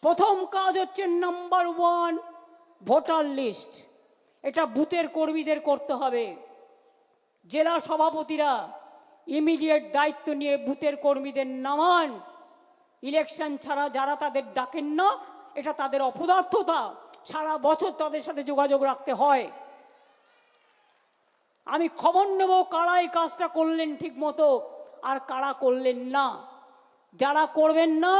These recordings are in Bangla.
প্রথম কাজ হচ্ছে নাম্বার 1 ভোটার লিস্ট। এটা বুথের কর্মীদের করতে হবে। জেলা সভাপতিরা ইমিডিয়েট দায়িত্ব নিয়ে বুথের কর্মীদের নামান। ইলেকশন ছাড়া যারা তাদের ডাকেন না, এটা তাদের অপদার্থতা। সারা বছর তাদের সাথে যোগাযোগ রাখতে হয়। আমি খবর নেব কারা এই কাজটা করলেন ঠিক মতো আর কারা করলেন না। যারা করবেন না,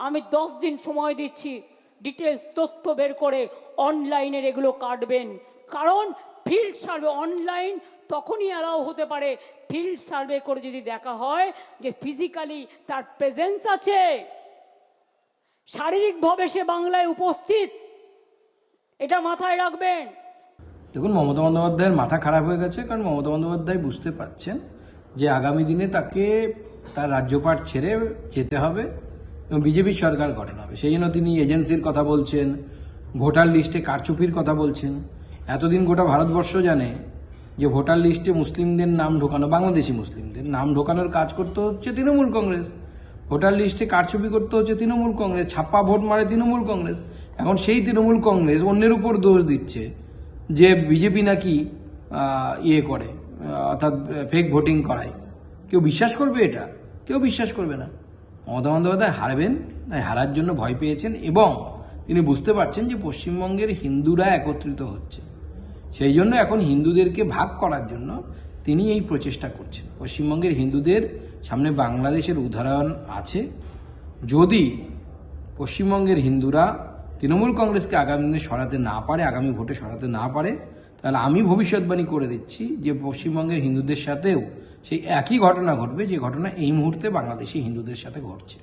আমি 10 দিন সময় দিচ্ছি, ডিটেলস তথ্য বের করে অনলাইনের এগুলো কাটবেন। কারণ ফিল্ড সার্ভে অনলাইন তখনই অ্যালাউ হতে পারে ফিল্ড সার্ভে করে যদি দেখা হয় যে ফিজিক্যালি তার প্রেজেন্স আছে, শারীরিকভাবে সে বাংলায় উপস্থিত। এটা মাথায় রাখবেন। দেখুন, মমতা বন্দ্যোপাধ্যায়ের মাথা খারাপ হয়ে গেছে, কারণ মমতা বন্দ্যোপাধ্যায় বুঝতে পারছেন যে আগামী দিনে তাকে তার রাজ্যপাট ছেড়ে যেতে হবে এবং বিজেপির সরকার গঠন হবে। সেই জন্য তিনি এজেন্সির কথা বলছেন, ভোটার লিস্টে কারচুপির কথা বলছেন। এতদিন গোটা ভারতবর্ষ জানে যে ভোটার লিস্টে মুসলিমদের নাম ঢোকানো, বাংলাদেশি মুসলিমদের নাম ঢোকানোর কাজ করতে হচ্ছে তৃণমূল কংগ্রেস। ভোটার লিস্টে কারচুপি করতে হচ্ছে তৃণমূল কংগ্রেস, ছাপ্পা ভোট মারে তৃণমূল কংগ্রেস। এখন সেই তৃণমূল কংগ্রেস অন্যের উপর দোষ দিচ্ছে যে বিজেপি নাকি করে, অর্থাৎ ফেক ভোটিং করায়। কেউ বিশ্বাস করবে? এটা কেউ বিশ্বাস করবে না। মমতা বন্দ্যোপাধ্যায় হারবেন, তাই হারার জন্য ভয় পেয়েছেন এবং তিনি বুঝতে পারছেন যে পশ্চিমবঙ্গের হিন্দুরা একত্রিত হচ্ছে। সেই জন্য এখন হিন্দুদেরকে ভাগ করার জন্য তিনি এই প্রচেষ্টা করছেন। পশ্চিমবঙ্গের হিন্দুদের সামনে বাংলাদেশের উদাহরণ আছে। যদি পশ্চিমবঙ্গের হিন্দুরা তৃণমূল কংগ্রেসকে আগামী দিনে সরাতে না পারে, আগামী ভোটে সরাতে না পারে, তাহলে আমি ভবিষ্যৎবাণী করে দিচ্ছি যে পশ্চিমবঙ্গের হিন্দুদের সাথেও সেই একই ঘটনা ঘটবে যে ঘটনা এই মুহূর্তে বাংলাদেশি হিন্দুদের সাথে ঘটছে।